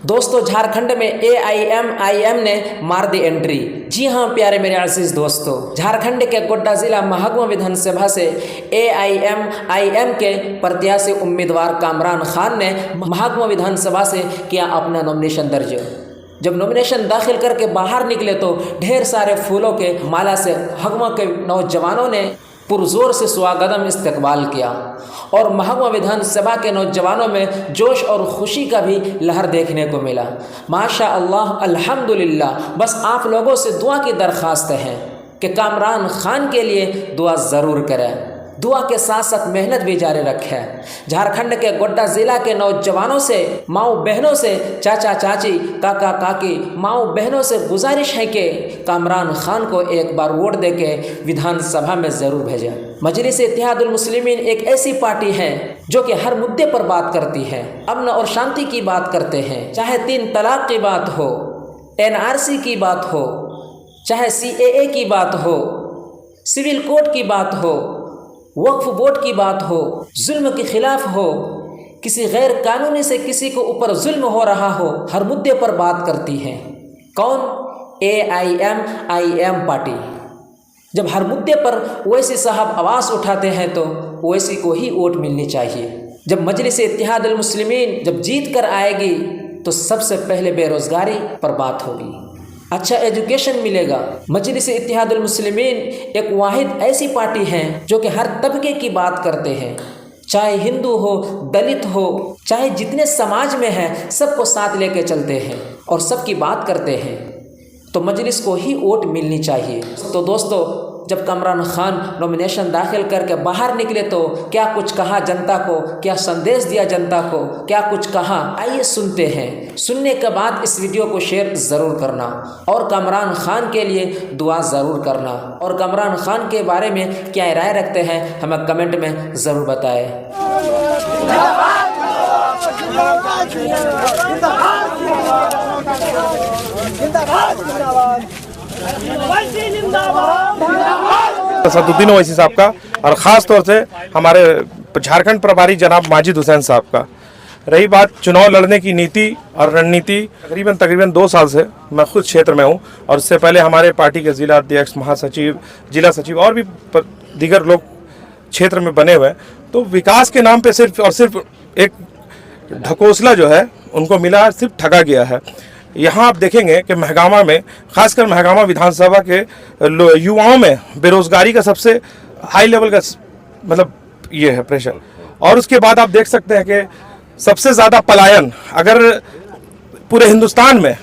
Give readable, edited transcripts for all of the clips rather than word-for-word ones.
दोस्तों, झारखंड में AIM ने मार दी एंट्री। जी हाँ प्यारे मेरे अजीज दोस्तों, झारखंड के गोड्डा जिला महकुमा विधानसभा से AIM के प्रत्याशी उम्मीदवार कामरान खान ने महकुमा विधानसभा से किया अपना नॉमिनेशन दर्ज। जब नॉमिनेशन दाखिल करके बाहर निकले तो ढेर सारे फूलों के माला से महकुमा के नौजवानों ने पुरजोर से स्वागतम इस्तकबाल किया और महकुमा विधानसभा के नौजवानों में जोश और खुशी का भी लहर देखने को मिला। माशा अल्लाह, अल्हम्दुलिल्लाह। बस आप लोगों से दुआ की दरख्वास्त है कि कामरान खान के लिए दुआ ज़रूर करें, दुआ के साथ साथ मेहनत भी जारी रखें। झारखंड के गोड्डा ज़िला के नौजवानों से, माओ बहनों से, चाचा चाची, काका काकी, माओ बहनों से गुजारिश है कि कामरान खान को एक बार वोट देके विधानसभा में ज़रूर भेजें। मजलिस इत्तेहादुल मुस्लिमीन एक ऐसी पार्टी है जो कि हर मुद्दे पर बात करती है, अमन और शांति की बात करते हैं, चाहे 3 तलाक की बात हो, NRC की बात हो, चाहे CAA की बात हो, सिविल कोड की बात हो, वक्फ बोर्ड की बात हो, जुल्म के खिलाफ हो, किसी गैर कानूनी से किसी को ऊपर जुल्म हो रहा हो, हर मुद्दे पर बात करती है। कौन? AIM party. जब हर मुद्दे पर ओवैसी साहब आवाज़ उठाते हैं तो ओवैसी को ही वोट मिलनी चाहिए। जब मजलिस इत्तेहादुल मुस्लिमीन जब जीत कर आएगी तो सबसे पहले बेरोज़गारी पर बात होगी, अच्छा एजुकेशन मिलेगा। मजलिस इत्तेहादुल मुस्लिमीन एक वाहिद ऐसी पार्टी है जो कि हर तबके की बात करते हैं, चाहे हिंदू हो, दलित हो, चाहे जितने समाज में हैं, सबको साथ लेके चलते हैं और सबकी बात करते हैं, तो मजलिस को ही वोट मिलनी चाहिए। तो दोस्तों, जब कामरान खान नॉमिनेशन दाखिल करके बाहर निकले तो क्या कुछ कहा जनता को, क्या संदेश दिया जनता को, क्या कुछ कहा, आइए सुनते हैं। सुनने के बाद इस वीडियो को शेयर ज़रूर करना और कामरान खान के लिए दुआ ज़रूर करना, और कामरान खान के बारे में क्या राय रखते हैं हमें कमेंट में ज़रूर बताएं। असदुद्दीन ओवैसी साहब का और ख़ास तौर से हमारे झारखंड प्रभारी जनाब माजिद हुसैन साहब का। रही बात चुनाव लड़ने की नीति और रणनीति, तकरीबन 2 साल से मैं खुद क्षेत्र में हूं और इससे पहले हमारे पार्टी के जिला अध्यक्ष, महासचिव, जिला सचिव और भी दीगर लोग क्षेत्र में बने हुए हैं। तो विकास के नाम पे सिर्फ और सिर्फ एक ढकोसला जो है उनको मिला, सिर्फ ठगा गया है। यहाँ आप देखेंगे कि महगामा में, खासकर महगामा विधानसभा के युवाओं में बेरोजगारी का सबसे हाई लेवल का मतलब ये है प्रेशर। और उसके बाद आप देख सकते हैं कि सबसे ज़्यादा पलायन अगर पूरे हिंदुस्तान में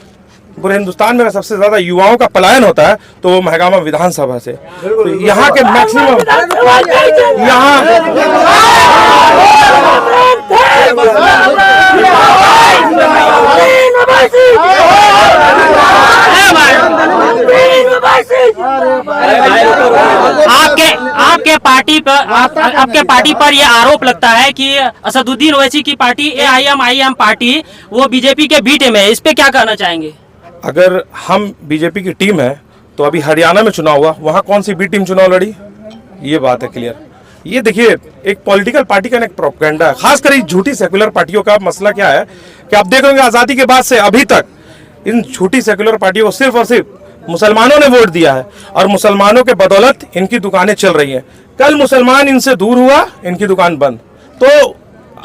अगर सबसे ज़्यादा युवाओं का पलायन होता है तो वो महगामा विधानसभा से। तो यहाँ के मैक्सिमम आपके पार्टी पर यह आरोप लगता है कि असदुद्दीन ओवैसी की पार्टी AIM पार्टी वो बीजेपी के बी टीम है, इस पे क्या कहना चाहेंगे? अगर हम बीजेपी की टीम है तो अभी हरियाणा में चुनाव हुआ, वहाँ कौन सी बी टीम चुनाव लड़ी? ये बात है क्लियर। ये देखिए, एक पॉलिटिकल पार्टी का एक प्रोपेगेंडा है, खासकर इस झूठी सेकुलर पार्टियों का मसला क्या है कि आप देख रहे होंगे आज़ादी के बाद से अभी तक इन झूठी सेकुलर पार्टियों को सिर्फ और सिर्फ मुसलमानों ने वोट दिया है और मुसलमानों के बदौलत इनकी दुकानें चल रही हैं। कल मुसलमान इनसे दूर हुआ, इनकी दुकान बंद। तो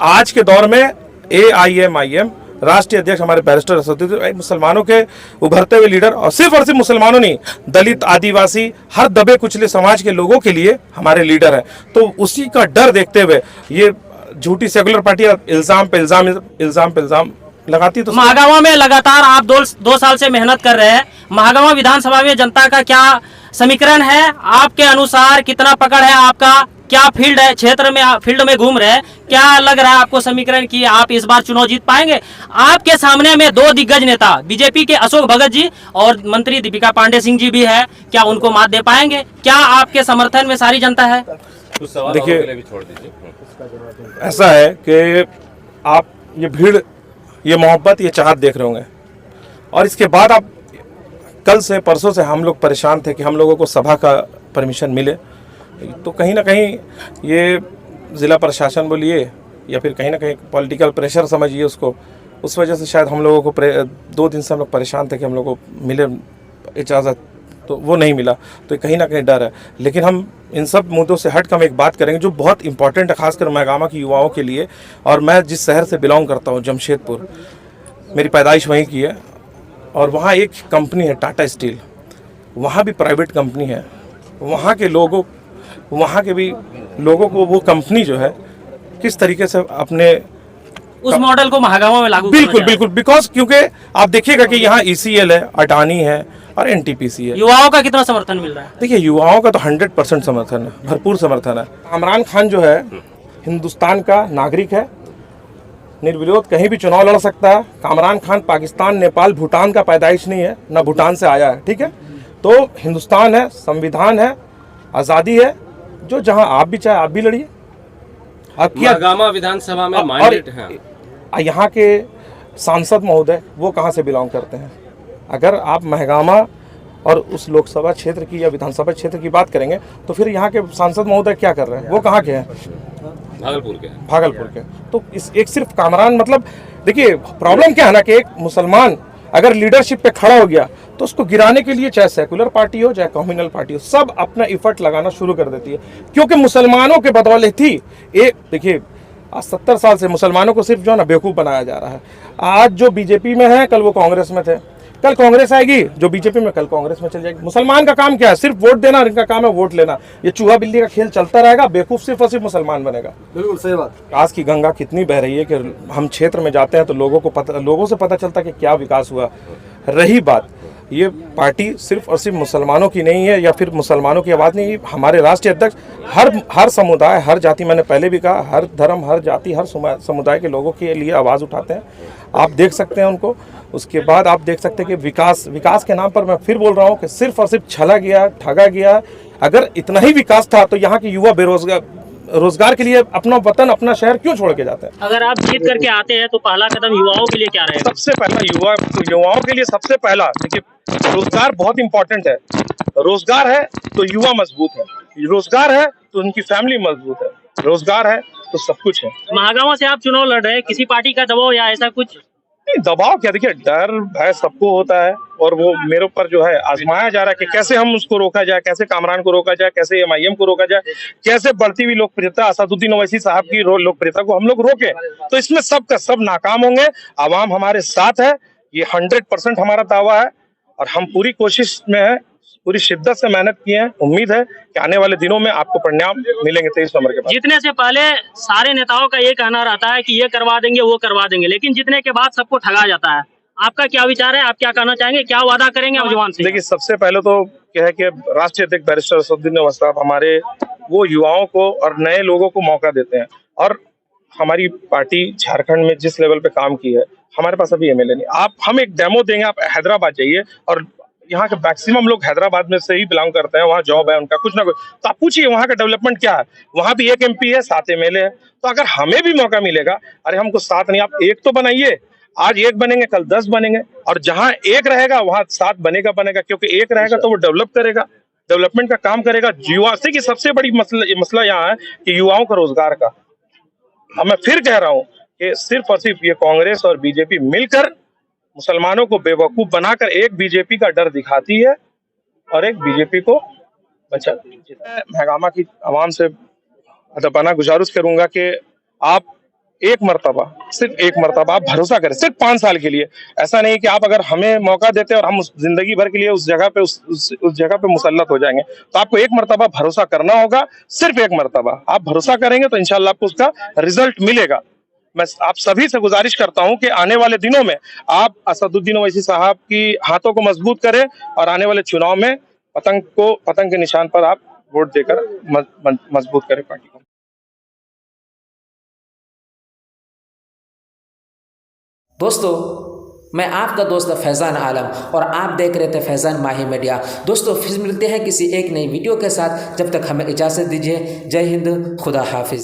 आज के दौर में AIM राष्ट्रीय अध्यक्ष हमारे बैरिस्टर असदुद्दीन मुसलमानों के उभरते हुए लीडर, और सिर्फ मुसलमानों नहीं, दलित, आदिवासी, हर दबे कुचले समाज के लोगों के लिए हमारे लीडर हैं। तो उसी का डर देखते हुए ये झूठी सेकुलर पार्टियां इल्जाम पे इल्जाम लगाती। तो महागामा में लगातार आप 2 साल से मेहनत कर रहे हैं, महागामा विधानसभा में जनता का क्या समीकरण है? आपके अनुसार कितना पकड़ है आपका? क्या फील्ड है, क्षेत्र में फील्ड में घूम रहे हैं, क्या लग रहा है आपको समीकरण की आप इस बार चुनाव जीत पाएंगे? आपके सामने में 2 दिग्गज नेता बीजेपी के अशोक भगत जी और मंत्री दीपिका पांडे सिंह जी भी है, क्या उनको मात दे पाएंगे? क्या आपके समर्थन में सारी जनता है? देखिए, ऐसा है कि आप ये भीड़, ये मोहब्बत, ये चाहत देख रहे होंगे, और इसके बाद आप कल से परसों से हम लोग परेशान थे कि हम लोगों को सभा का परमिशन मिले, तो कहीं ना कहीं ये ज़िला प्रशासन बोलिए या फिर कहीं ना कहीं पॉलिटिकल प्रेशर समझिए उसको, उस वजह से शायद हम लोगों को 2 दिन से हम लोग परेशान थे कि हम लोग को मिले इजाज़त, तो वो नहीं मिला, तो कहीं ना कहीं डर है। लेकिन हम इन सब मुद्दों से हट कर हम एक बात करेंगे जो बहुत इंपॉर्टेंट है, खासकर महगामा की युवाओं के लिए। और मैं जिस शहर से बिलोंग करता हूँ, जमशेदपुर, मेरी पैदाइश वहीं की है, और वहाँ एक कंपनी है टाटा स्टील, वहाँ भी प्राइवेट कंपनी है। वहाँ के भी लोगों को वो कंपनी जो है किस तरीके से अपने उस मॉडल को महागामा में लागू बिल्कुल बिकॉज क्योंकि आप देखिएगा कि यहाँ ECL है, अडानी है और NTPC है। युवाओं का कितना समर्थन मिल रहा है? देखिए युवाओं का तो 100% समर्थन है, भरपूर समर्थन है। इमरान खान जो है हिंदुस्तान का नागरिक है, निर्विरोध कहीं भी चुनाव लड़ सकता है। इमरान खान पाकिस्तान, नेपाल, भूटान का पैदाइश नहीं है, ना भूटान से आया है, ठीक है। तो हिंदुस्तान है, संविधान है, आज़ादी है, जो जहां आप भी चाहे आप भी लड़िए। महागामा विधानसभा में माइंडेड हैं। यहाँ के सांसद महोदय वो कहाँ से बिलोंग करते हैं? अगर आप महगामा और उस लोकसभा क्षेत्र की या विधानसभा क्षेत्र की बात करेंगे तो फिर यहाँ के सांसद महोदय क्या कर रहे हैं? वो कहाँ के हैं? भागलपुर के। तो इस एक सिर्फ कामरान, मतलब देखिए प्रॉब्लम क्या है ना कि एक मुसलमान अगर लीडरशिप पे खड़ा हो गया तो उसको गिराने के लिए चाहे सेकुलर पार्टी हो चाहे कम्युनल पार्टी हो, सब अपना इफर्ट लगाना शुरू कर देती है। क्योंकि मुसलमानों के बदौलत ही एक देखिए आज 70 साल से मुसलमानों को सिर्फ जो है ना बेवकूफ़ बनाया जा रहा है। आज जो बीजेपी में है कल वो कांग्रेस में थे, कल कांग्रेस आएगी, जो बीजेपी में कल कांग्रेस में चल जाएगी। मुसलमान का काम क्या है? सिर्फ वोट देना, इनका काम है वोट लेना। ये चूहा बिल्ली का खेल चलता रहेगा, बेवकूफ़ सिर्फ और सिर्फ मुसलमान बनेगा। बिल्कुल सही बात। विकास की गंगा कितनी बह रही है कि हम क्षेत्र में जाते हैं तो लोगों से पता चलता है कि क्या विकास हुआ। रही बात, ये पार्टी सिर्फ और सिर्फ मुसलमानों की नहीं है या फिर मुसलमानों की आवाज़ नहीं। हमारे राष्ट्रीय अध्यक्ष हर समुदाय, हर जाति, मैंने पहले भी कहा, हर धर्म, हर जाति, हर समुदाय के लोगों के लिए आवाज़ उठाते हैं। आप देख सकते हैं उनको। उसके बाद आप देख सकते हैं कि विकास के नाम पर मैं फिर बोल रहा हूँ कि सिर्फ और सिर्फ छला गया, ठगा गया। अगर इतना ही विकास था तो यहाँ के युवा रोजगार के लिए अपना वतन, अपना शहर क्यों छोड़ के जाते हैं? अगर आप जीत करके आते हैं तो पहला कदम युवाओं के लिए क्या रहेगा? सबसे पहला युवाओं के लिए सबसे पहला देखिए, रोजगार बहुत इंपॉर्टेंट है। रोजगार है तो युवा मजबूत है, रोजगार है तो उनकी फैमिली मजबूत है, रोजगार है तो सब कुछ है। महागामा से आप चुनाव लड़ रहे हैं, किसी पार्टी का दबाव या ऐसा कुछ? नहीं, दबाव क्या, देखिए डर भय सबको होता है और वो मेरे ऊपर जो है आजमाया जा रहा है कि कैसे हम उसको रोका जाए, कैसे कामरान को रोका जाए, कैसे MIM को रोका जाए, कैसे बढ़ती हुई लोकप्रियता असदुद्दीन ओवैसी साहब की लोकप्रियता को हम लोग रोके। तो इसमें सबका सब नाकाम होंगे। आवाम हमारे साथ है, ये 100% हमारा दावा है और हम पूरी कोशिश में है, पूरी शिद्दत से मेहनत की है। उम्मीद है कि आने वाले दिनों में आपको परिणाम मिलेंगे 23 नवंबर के बाद। जीतने से पहले सारे नेताओं का ये कहना रहता है कि ये करवा देंगे, वो करवा देंगे, लेकिन जीतने के बाद सबको ठगा जाता है। आपका क्या विचार है? आप क्या कहना चाहेंगे? क्या वादा करेंगे नौजवान से? देखिए सबसे पहले तो क्या है कि राष्ट्रीय अध्यक्ष बैरिस्टर असदुद्दीन ओवैसी साहब हमारे वो युवाओं को और नए लोगों को मौका देते हैं। और हमारी पार्टी झारखंड में जिस लेवल पे काम की है, हमारे पास अभी MLA नहीं। हम एक डेमो देंगे, आप हैदराबाद जाइए और यहाँ के मैक्सिमम लोग हैदराबाद में से ही बिलोंग करते हैं, वहाँ जॉब है उनका कुछ ना कुछ, तो आप पूछिए वहाँ का डेवलपमेंट क्या है। वहाँ भी एक MP है, 7 MLA है। तो अगर हमें भी मौका मिलेगा, अरे हमको 7 नहीं, आप 1 तो बनाइए। आज 1 बनेंगे, कल 10 बनेंगे, और जहाँ 1 रहेगा वहाँ 7 बनेगा। क्योंकि 1 रहेगा तो वो डेवलप करेगा, डेवलपमेंट का काम करेगा। युवा से की सबसे बड़ी मसला यहाँ है कि युवाओं का रोजगार का। मैं फिर कह रहा हूँ कि सिर्फ और सिर्फ ये कांग्रेस और बीजेपी मिलकर मुसलमानों को बेवकूफ बनाकर एक बीजेपी का डर दिखाती है और एक बीजेपी को बचाती है। मैं महगामा की आवाम से अदबाना गुजारिश करूंगा कि आप सिर्फ एक मरतबा आप भरोसा करें, सिर्फ 5 साल के लिए। ऐसा नहीं कि आप अगर हमें मौका देते और हम जिंदगी भर के लिए उस जगह पे मुसल्लत हो जाएंगे। तो आपको एक मरतबा भरोसा करना होगा, सिर्फ एक मरतबा आप भरोसा करेंगे तो इंशाल्लाह आपको उसका रिजल्ट मिलेगा। मैं आप सभी से गुजारिश करता हूं कि आने वाले दिनों में आप असदुद्दीन ओवैसी साहब की हाथों को मजबूत करें और आने वाले चुनाव में पतंग के निशान पर आप वोट देकर मजबूत करें पार्टी को। दोस्तों, मैं आपका दोस्त फैज़ान आलम और आप देख रहे थे फैज़ान माही मीडिया। दोस्तों फिर मिलते हैं किसी एक नई वीडियो के साथ। जब तक हमें इजाज़त दीजिए। जय हिंद, खुदा हाफिज़।